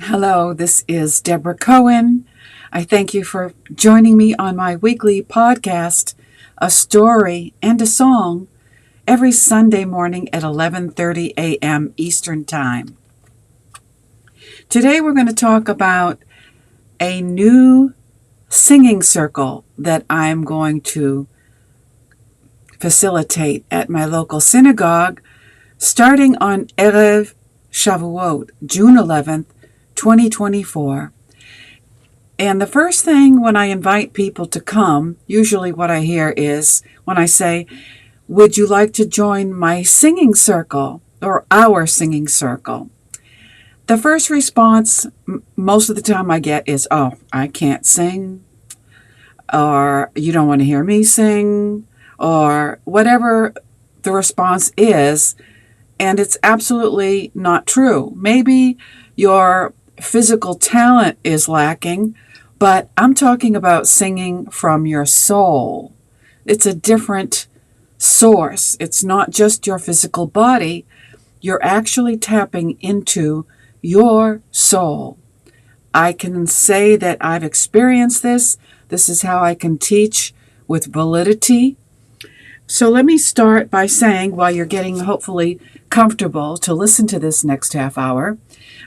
Hello, this is Deborah Cohen. I thank you for joining me on my weekly podcast, A Story and a Song, every Sunday morning at 11:30 a.m. Eastern Time. Today we're going to talk about a new singing circle that I'm going to facilitate at my local synagogue starting on EREV Shavuot, June 11th, 2024. And the first thing when I invite people to come, usually what I hear is when I say, would you like to join my singing circle or our singing circle? The first response most of the time I get is, oh, I can't sing, or you don't want to hear me sing, or whatever the response is. And it's absolutely not true. Maybe your physical talent is lacking, but I'm talking about singing from your soul. It's a different source. It's not just your physical body. You're actually tapping into your soul. I can say that I've experienced this. This is how I can teach with validity. So let me start by saying, while you're getting hopefully comfortable to listen to this next half hour,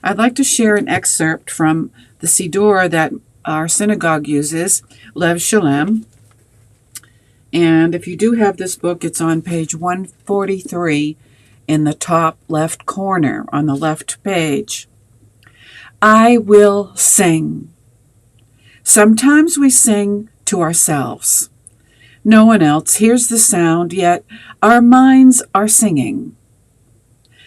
I'd like to share an excerpt from the Siddur that our synagogue uses, Lev Shalem. And if you do have this book, it's on page 143 in the top left corner on the left page. I will sing. Sometimes we sing to ourselves. No one else hears the sound, yet our minds are singing.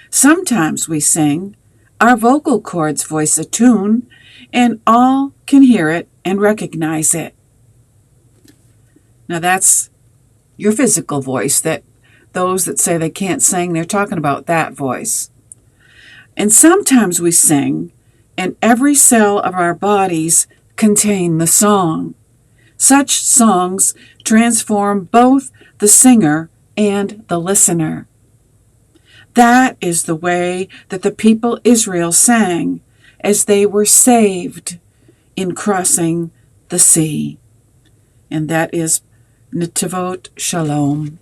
Sometimes we sing, our vocal cords voice a tune, and all can hear it and recognize it. Now that's your physical voice, that those that say they can't sing, they're talking about that voice. And sometimes we sing, and every cell of our bodies contain the song. Such songs transform both the singer and the listener. That is the way that the people Israel sang as they were saved in crossing the sea. And that is Netivot Shalom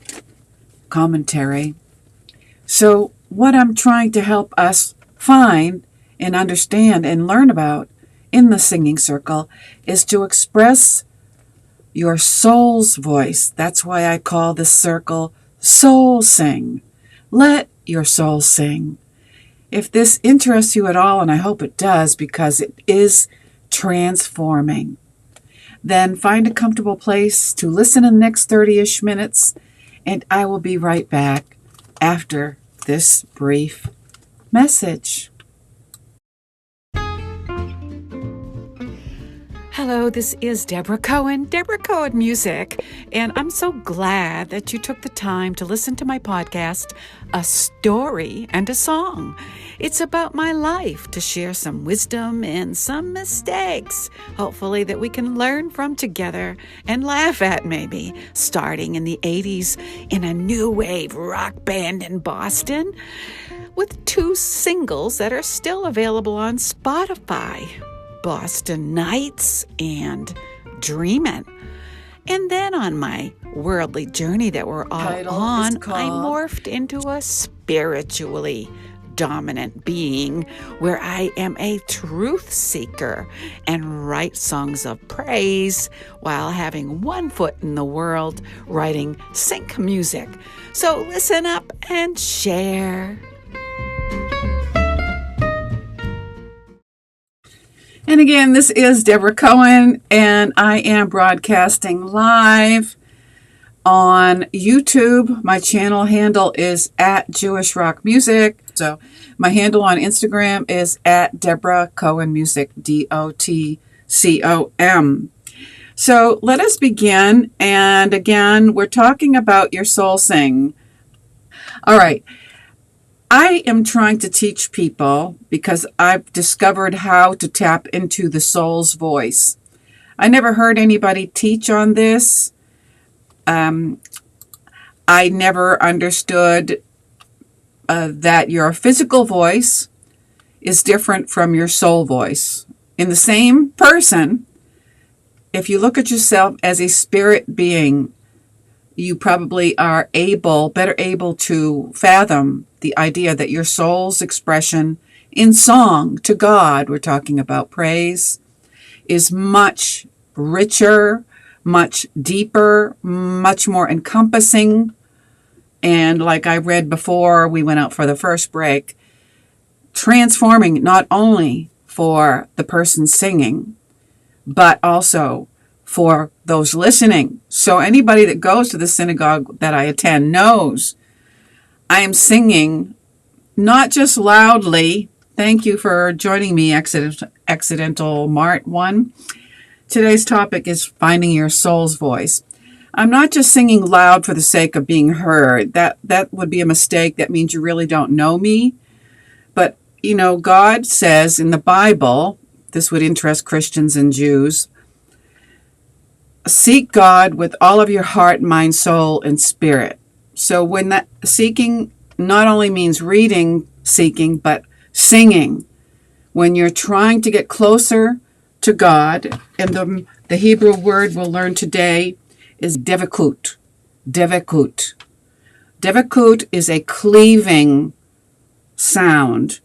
commentary. So what I'm trying to help us find and understand and learn about in the singing circle is to express your soul's voice. That's why I call this circle Soul Sing. Let your soul sing. If this interests you at all, and I hope it does because it is transforming, then find a comfortable place to listen in the next 30-ish minutes, and I will be right back after this brief message. Hello, this is Deborah Cohen Music, and I'm so glad that you took the time to listen to my podcast, A Story and a Song. It's about my life, to share some wisdom and some mistakes, hopefully that we can learn from together and laugh at maybe, starting in the 80s in a new wave rock band in Boston with 2 singles that are still available on Spotify. Boston Nights and Dreamin'. And then on my worldly journey that we're all on, I morphed into a spiritually dominant being where I am a truth seeker and write songs of praise while having one foot in the world writing sync music. So listen up and share. And again, this is Deborah Cohen, and I am broadcasting live on YouTube. My channel handle is at Jewish Rock Music. So my handle on Instagram is at Deborah Cohen Music, DOTCOM. So let us begin. And again, we're talking about your soul sing. All right. I am trying to teach people because I've discovered how to tap into the soul's voice. I never heard anybody teach on this. I never understood that your physical voice is different from your soul voice. In the same person, if you look at yourself as a spirit being, you probably are better able to fathom the idea that your soul's expression in song to God, we're talking about praise, is much richer, much deeper, much more encompassing. And like I read before we went out for the first break, transforming not only for the person singing, but also for those listening. So anybody that goes to the synagogue that I attend knows I am singing not just loudly. Thank you for joining me, Accidental Mart 1. Today's topic is finding your soul's voice. I'm not just singing loud for the sake of being heard. That would be a mistake. That means you really don't know me. But, God says in the Bible, this would interest Christians and Jews, seek God with all of your heart, mind, soul, and spirit. So when that seeking not only means reading, seeking, but singing, when you're trying to get closer to God, and the Hebrew word we'll learn today is devekut. Devekut. Devekut is a cleaving sound,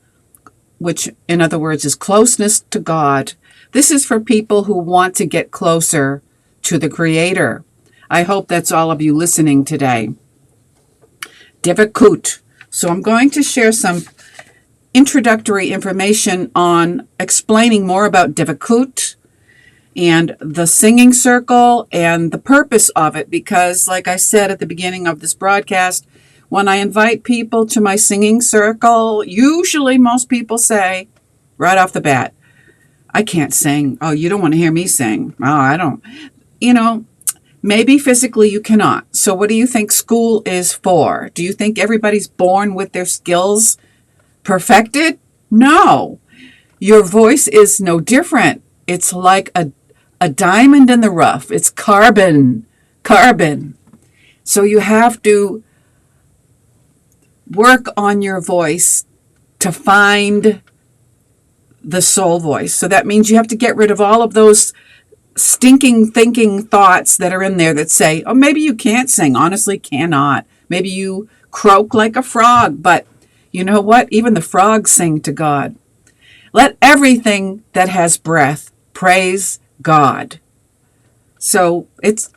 which in other words is closeness to God. This is for people who want to get closer to the Creator. I hope that's all of you listening today. Devekut. So I'm going to share some introductory information on explaining more about devekut and the singing circle and the purpose of it, because like I said at the beginning of this broadcast, when I invite people to my singing circle, usually most people say right off the bat, I can't sing. Oh, you don't want to hear me sing. Oh, I don't. Maybe physically you cannot. So what do you think school is for? Do you think everybody's born with their skills perfected? No. Your voice is no different. It's like a diamond in the rough. It's carbon. So you have to work on your voice to find the soul voice. So that means you have to get rid of all of those stinking thinking thoughts that are in there that say, oh, maybe you can't sing. Honestly, cannot. Maybe you croak like a frog, but you know what? Even the frogs sing to God. Let everything that has breath praise God. So it's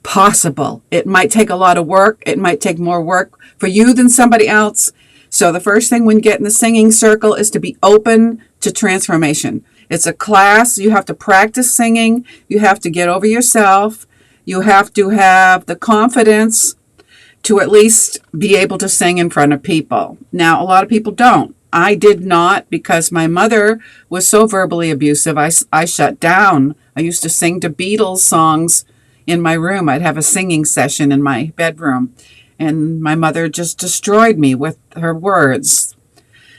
possible. It might take a lot of work. It might take more work for you than somebody else. So the first thing when you get in the singing circle is to be open to transformation. It's a class. You have to practice singing. You have to get over yourself. You have to have the confidence to at least be able to sing in front of people. Now, a lot of people don't. I did not, because my mother was so verbally abusive. I shut down. I used to sing to Beatles songs in my room. I'd have a singing session in my bedroom, and my mother just destroyed me with her words.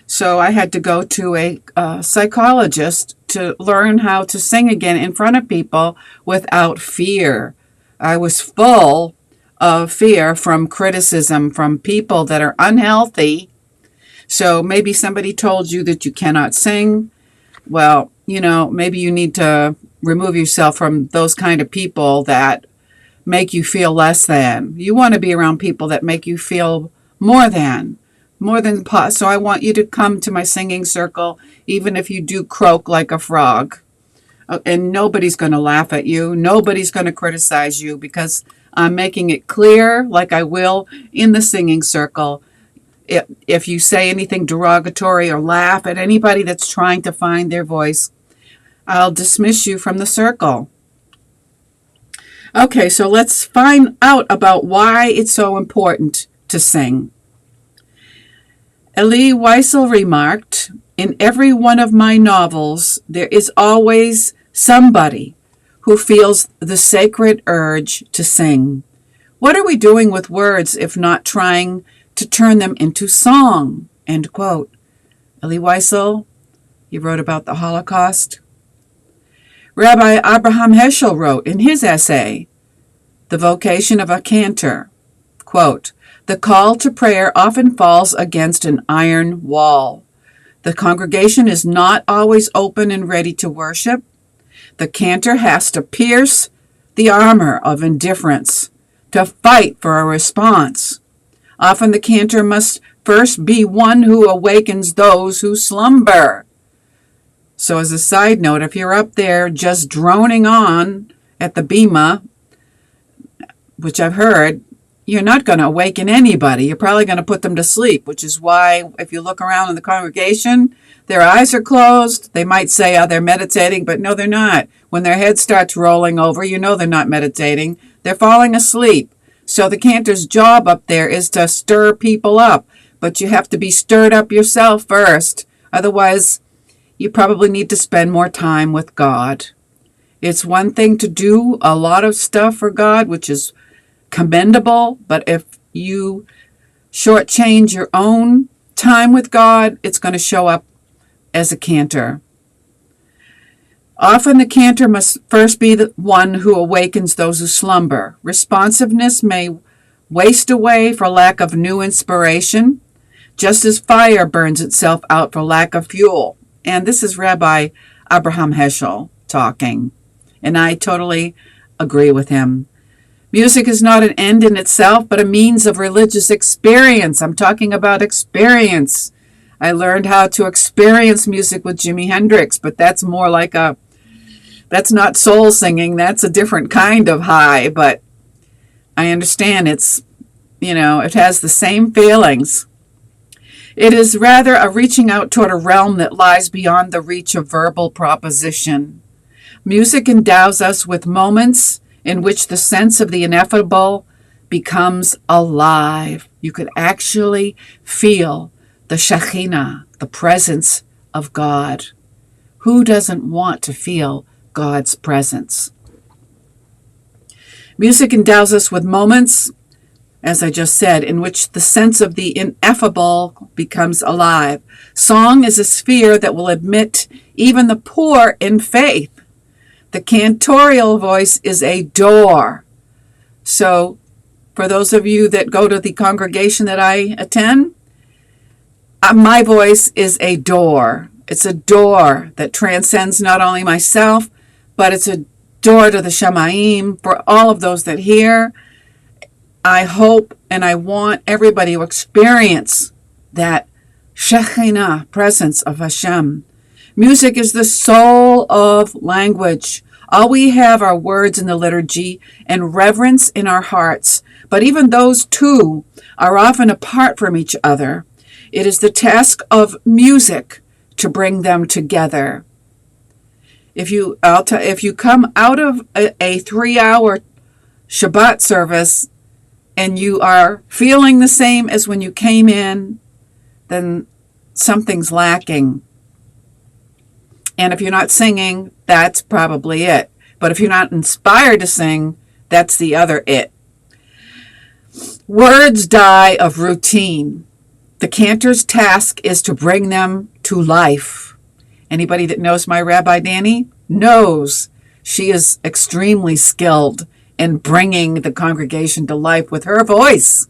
So I had to go to a psychologist to learn how to sing again in front of people without fear. I was full of fear from criticism from people that are unhealthy. So maybe somebody told you that you cannot sing. Well, maybe you need to remove yourself from those kind of people that make you feel less than. You want to be around people that make you feel more than. So I want you to come to my singing circle, even if you do croak like a frog. And nobody's going to laugh at you. Nobody's going to criticize you, because I'm making it clear, like I will in the singing circle. If you say anything derogatory or laugh at anybody that's trying to find their voice, I'll dismiss you from the circle. Okay, so let's find out about why it's so important to sing. Elie Wiesel remarked, in every one of my novels, there is always somebody who feels the sacred urge to sing. What are we doing with words if not trying to turn them into song? End quote. Elie Wiesel, he wrote about the Holocaust. Rabbi Abraham Heschel wrote in his essay, The Vocation of a Cantor, quote, the call to prayer often falls against an iron wall. The congregation is not always open and ready to worship. The cantor has to pierce the armor of indifference to fight for a response. Often the cantor must first be one who awakens those who slumber. So as a side note, if you're up there just droning on at the bima, which I've heard, you're not going to awaken anybody. You're probably going to put them to sleep, which is why if you look around in the congregation, their eyes are closed. They might say, oh, they're meditating, but no, they're not. When their head starts rolling over, you know they're not meditating. They're falling asleep. So the cantor's job up there is to stir people up, but you have to be stirred up yourself first. Otherwise, you probably need to spend more time with God. It's one thing to do a lot of stuff for God, which is commendable, but if you shortchange your own time with God, it's going to show up as a cantor. Often the cantor must first be the one who awakens those who slumber. Responsiveness may waste away for lack of new inspiration, just as fire burns itself out for lack of fuel. And this is Rabbi Abraham Heschel talking, and I totally agree with him. Music is not an end in itself, but a means of religious experience. I'm talking about experience. I learned how to experience music with Jimi Hendrix, but that's more like that's not soul singing. That's a different kind of high, but I understand it has the same feelings. It is rather a reaching out toward a realm that lies beyond the reach of verbal proposition. Music endows us with moments in which the sense of the ineffable becomes alive. You could actually feel the Shekhinah, the presence of God. Who doesn't want to feel God's presence? Music endows us with moments, as I just said, in which the sense of the ineffable becomes alive. Song is a sphere that will admit even the poor in faith. The cantorial voice is a door. So, for those of you that go to the congregation that I attend, my voice is a door. It's a door that transcends not only myself, but it's a door to the Shamayim for all of those that hear. I hope and I want everybody to experience that Shekhinah, presence of Hashem. Music is the soul of language. All we have are words in the liturgy and reverence in our hearts. But even those two are often apart from each other. It is the task of music to bring them together. If you come out of a 3-hour Shabbat service and you are feeling the same as when you came in, then something's lacking. And if you're not singing, that's probably it. But if you're not inspired to sing, that's the other it. Words die of routine. The cantor's task is to bring them to life. Anybody that knows my Rabbi Danny knows she is extremely skilled in bringing the congregation to life with her voice.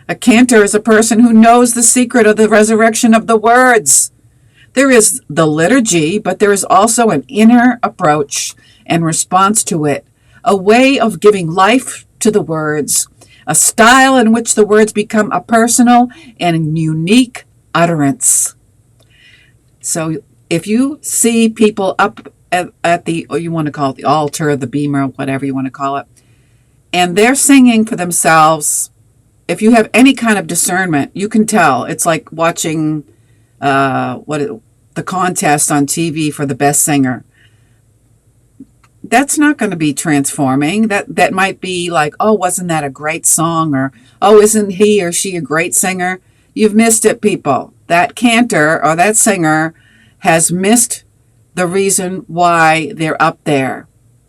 A cantor is a person who knows the secret of the resurrection of the words. There is the liturgy, but there is also an inner approach and response to it, a way of giving life to the words, a style in which the words become a personal and unique utterance. So if you see people up at the, or you want to call it the altar, the bima, whatever you want to call it, and they're singing for themselves, if you have any kind of discernment, you can tell. It's like watching the contest on TV for the best singer. That's not going to be transforming. That might be like, oh, wasn't that a great song? Or, oh, isn't he or she a great singer? You've missed it, people. That cantor or that singer has missed the reason why they're up there.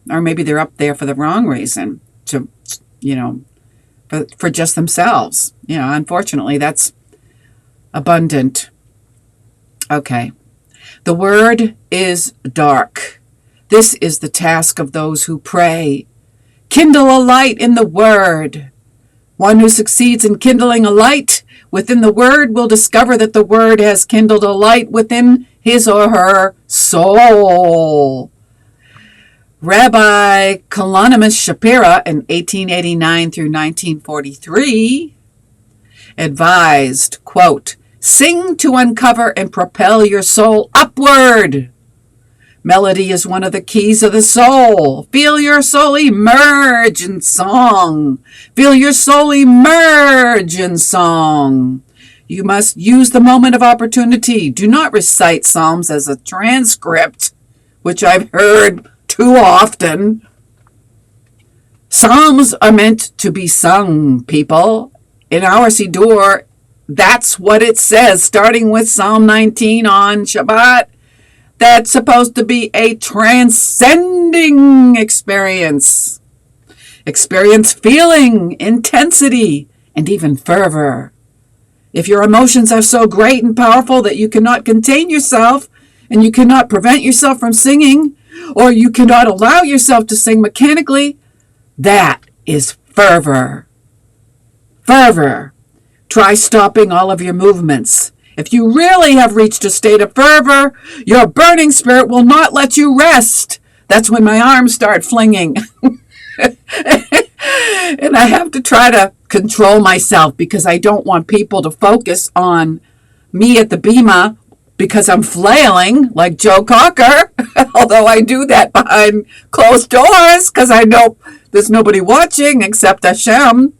Or maybe they're up there for the wrong reason, for just themselves. Unfortunately, that's abundant. Okay. The word is dark. This is the task of those who pray. Kindle a light in the word. One who succeeds in kindling a light within the word will discover that the word has kindled a light within his or her soul. Rabbi Kalonymus Shapira in 1889 through 1943 advised, quote, "Sing to uncover and propel your soul upward. Melody is one of the keys of the soul. Feel your soul emerge in song. Feel your soul emerge in song. You must use the moment of opportunity. Do not recite psalms as a transcript, which I've heard too often. Psalms are meant to be sung, people. In our Siddur, that's what it says, starting with Psalm 19 on Shabbat. That's supposed to be a transcending experience. Experience feeling, intensity, and even fervor. If your emotions are so great and powerful that you cannot contain yourself and you cannot prevent yourself from singing, or you cannot allow yourself to sing mechanically, that is fervor. Fervor. Try stopping all of your movements. If you really have reached a state of fervor, your burning spirit will not let you rest. That's when my arms start flinging. And I have to try to control myself because I don't want people to focus on me at the bima because I'm flailing like Joe Cocker, although I do that behind closed doors because I know there's nobody watching except Hashem.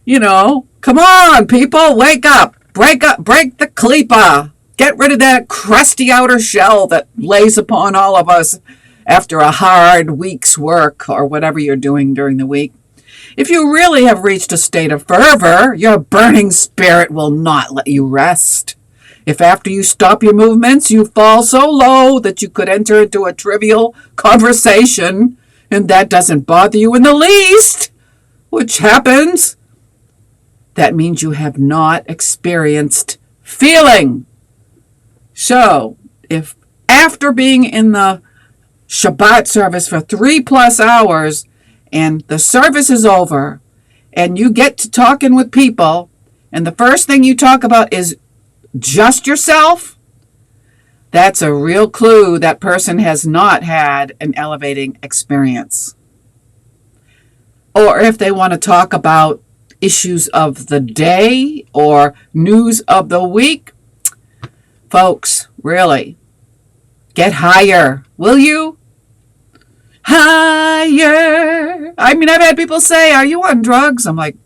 You know, come on, people, wake up, break the klipa, get rid of that crusty outer shell that lays upon all of us after a hard week's work or whatever you're doing during the week. If you really have reached a state of fervor, your burning spirit will not let you rest. If after you stop your movements, you fall so low that you could enter into a trivial conversation, and that doesn't bother you in the least, which happens, that means you have not experienced feeling. So, if after being in the Shabbat service for 3+ hours and the service is over and you get to talking with people and the first thing you talk about is just yourself, that's a real clue that person has not had an elevating experience. Or if they want to talk about issues of the day or news of the week, folks, really, get higher, will you? Higher. I mean, I've had people say, "Are you on drugs?" I'm like,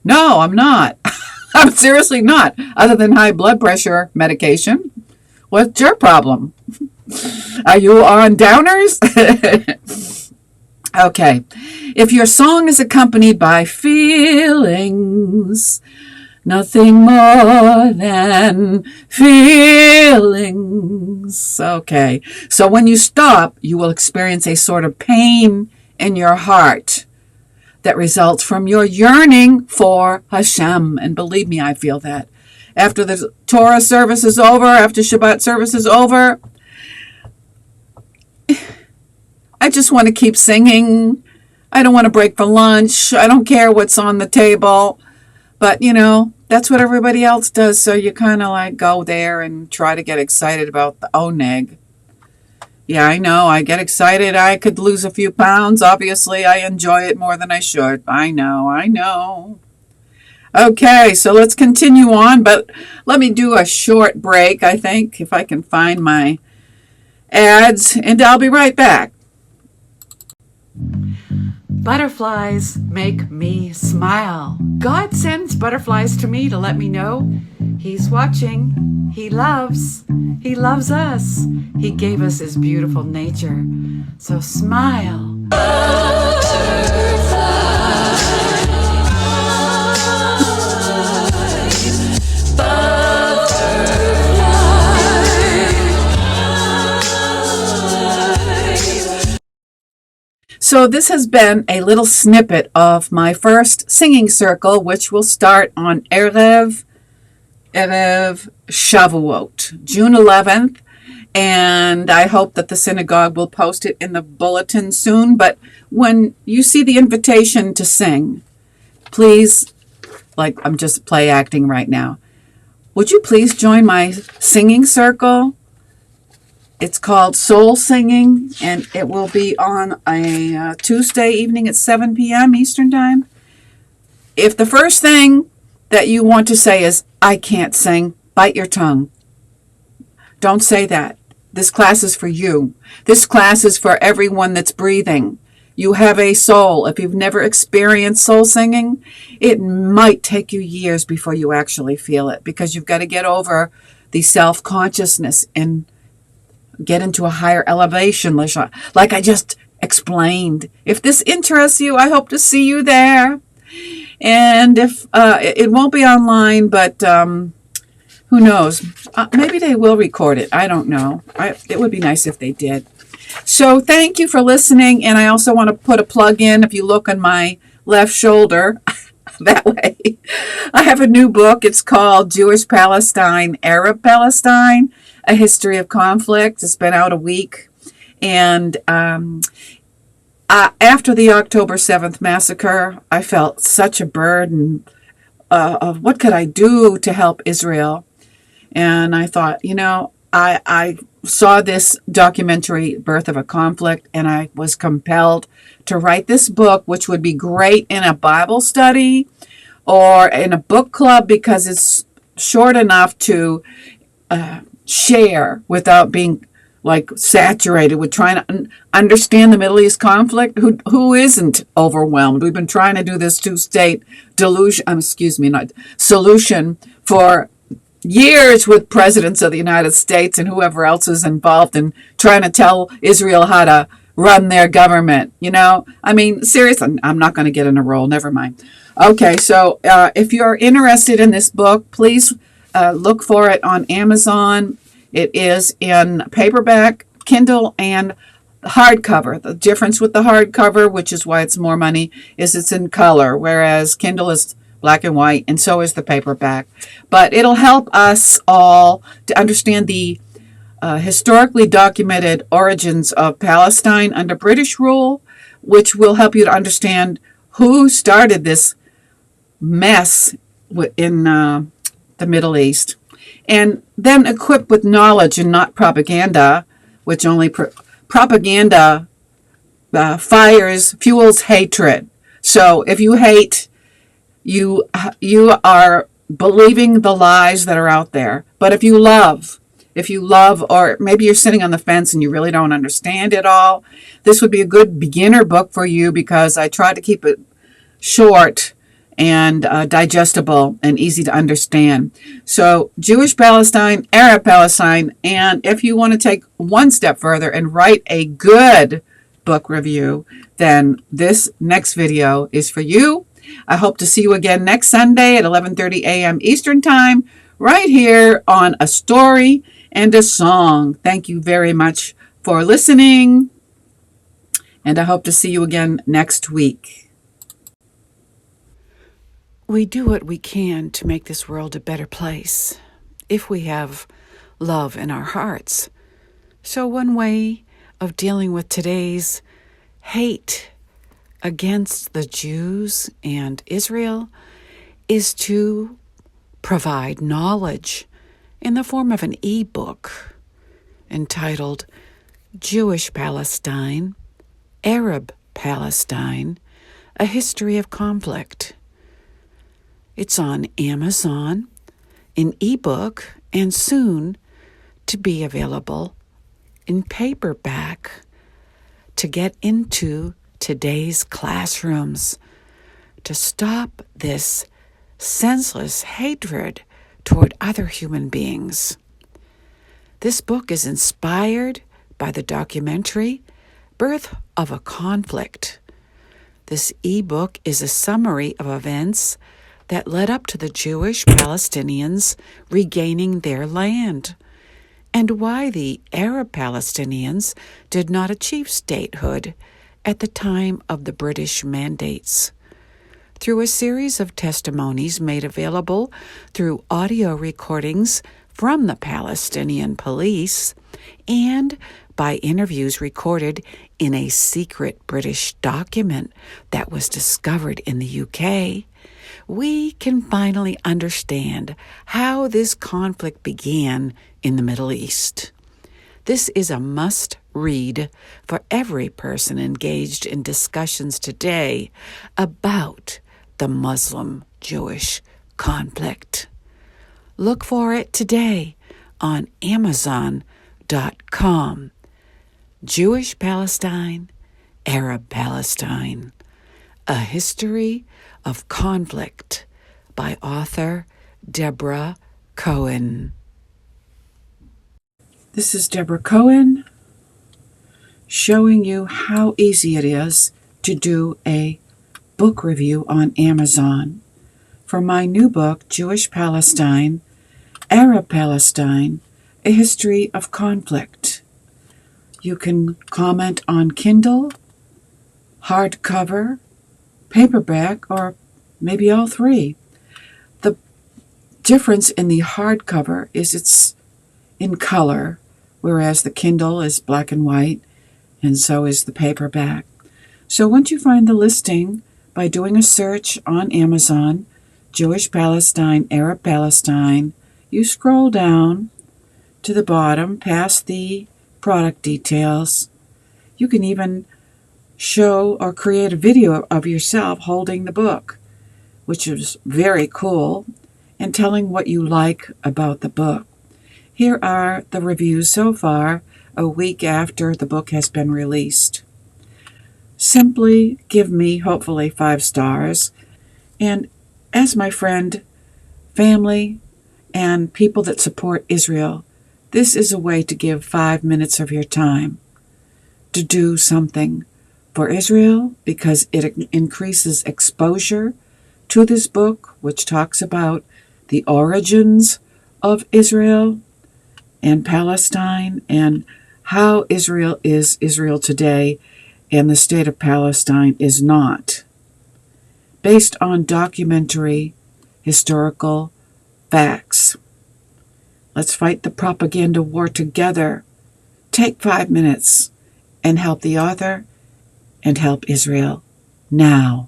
no, I'm not. I'm seriously not, other than high blood pressure medication. What's your problem? Are you on downers? Okay. If your song is accompanied by feelings, nothing more than feelings. Okay. So when you stop, you will experience a sort of pain in your heart that results from your yearning for Hashem. And believe me, I feel that. After the Torah service is over, after Shabbat service is over, I just want to keep singing. I don't want to break for lunch. I don't care what's on the table. But, you know, that's what everybody else does. So you kind of like go there and try to get excited about the oneg. Yeah, I know. I get excited. I could lose a few pounds. Obviously, I enjoy it more than I should. I know. Okay, so let's continue on. But let me do a short break, I think, if I can find my ads. And I'll be right back. Butterflies make me smile. God sends butterflies to me to let me know He's watching. He loves us. He gave us His beautiful nature. So smile. So this has been a little snippet of my first singing circle, which will start on EREV Shavuot, June 11th. And I hope that the synagogue will post it in the bulletin soon. But when you see the invitation to sing, please like I'm just play acting right now. Would you please join my singing circle? It's called Soul Singing, and it will be on a Tuesday evening at 7 p.m. Eastern Time. If the first thing that you want to say is, I can't sing, bite your tongue. Don't say that. This class is for you. This class is for everyone that's breathing. You have a soul. If you've never experienced soul singing, it might take you years before you actually feel it, because you've got to get over the self-consciousness and get into a higher elevation, like I just explained. If this interests you, I hope to see you there. And if it won't be online, but who knows? Maybe they will record it. I don't know. It would be nice if they did. So thank you for listening. And I also want to put a plug in. If you look on my left shoulder, that way, I have a new book. It's called Jewish Palestine, Arab Palestine, A History of Conflict. It's been out a week. And after the October 7th massacre, I felt such a burden of what could I do to help Israel. And I thought, I saw this documentary, Birth of a Conflict, and I was compelled to write this book, which would be great in a Bible study or in a book club, because it's short enough to share without being like saturated with trying to understand the Middle East conflict. Who isn't overwhelmed? We've been trying to do this two-state solution for years with presidents of the United States and whoever else is involved in trying to tell Israel how to run their government. Seriously, I'm not going to get in a role. Never mind. Okay, so if you're interested in this book, please look for it on Amazon. It is in paperback, Kindle, and hardcover. The difference with the hardcover, which is why it's more money, is it's in color, whereas Kindle is black and white, and so is the paperback. But it'll help us all to understand the historically documented origins of Palestine under British rule, which will help you to understand who started this mess in the Middle East. And then equipped with knowledge and not propaganda, which only propaganda fuels hatred. So if you hate, you are believing the lies that are out there. But if you love, or maybe you're sitting on the fence and you really don't understand it all, this would be a good beginner book for you, because I try to keep it short and digestible and easy to understand. So Jewish Palestine, Arab Palestine, and if you want to take one step further and write a good book review, then this next video is for you. I hope to see you again next Sunday at 11:30 a.m. Eastern Time, right here on A Story and a Song. Thank you very much for listening, and I hope to see you again next week. We do what we can to make this world a better place, if we have love in our hearts. So one way of dealing with today's hate against the Jews and Israel is to provide knowledge in the form of an ebook entitled Jewish Palestine, Arab Palestine, A History of Conflict. It's on Amazon, in ebook, and soon to be available in paperback to get into today's classrooms to stop this senseless hatred toward other human beings. This book is inspired by the documentary Birth of a Conflict. This ebook is a summary of events that led up to the Jewish Palestinians regaining their land, and why the Arab Palestinians did not achieve statehood at the time of the British mandates. Through a series of testimonies made available through audio recordings from the Palestinian police and by interviews recorded in a secret British document that was discovered in the UK, we can finally understand how this conflict began in the Middle East. This is a must-read for every person engaged in discussions today about the Muslim-Jewish conflict. Look for it today on Amazon.com. Jewish Palestine, Arab Palestine, A History of Conflict by author Deborah Cohen. This is Deborah Cohen showing you how easy it is to do a book review on Amazon for my new book, Jewish Palestine, Arab Palestine, A History of Conflict. You can comment on Kindle, hardcover, paperback, or maybe all three. The difference in the hardcover is it's in color, whereas the Kindle is black and white, and so is the paperback. So once you find the listing by doing a search on Amazon, Jewish Palestine, Arab Palestine, you scroll down to the bottom past the product details. You can even show or create a video of yourself holding the book, which is very cool, and telling what you like about the book. Here are the reviews so far, a week after the book has been released. Simply give me, hopefully, 5 stars. And as my friend, family, and people that support Israel, this is a way to give 5 minutes of your time to do something for Israel, because it increases exposure to this book, which talks about the origins of Israel and Palestine and how Israel is Israel today and the state of Palestine is not, based on documentary historical facts. Let's fight the propaganda war together. Take 5 minutes and help the author and help Israel now.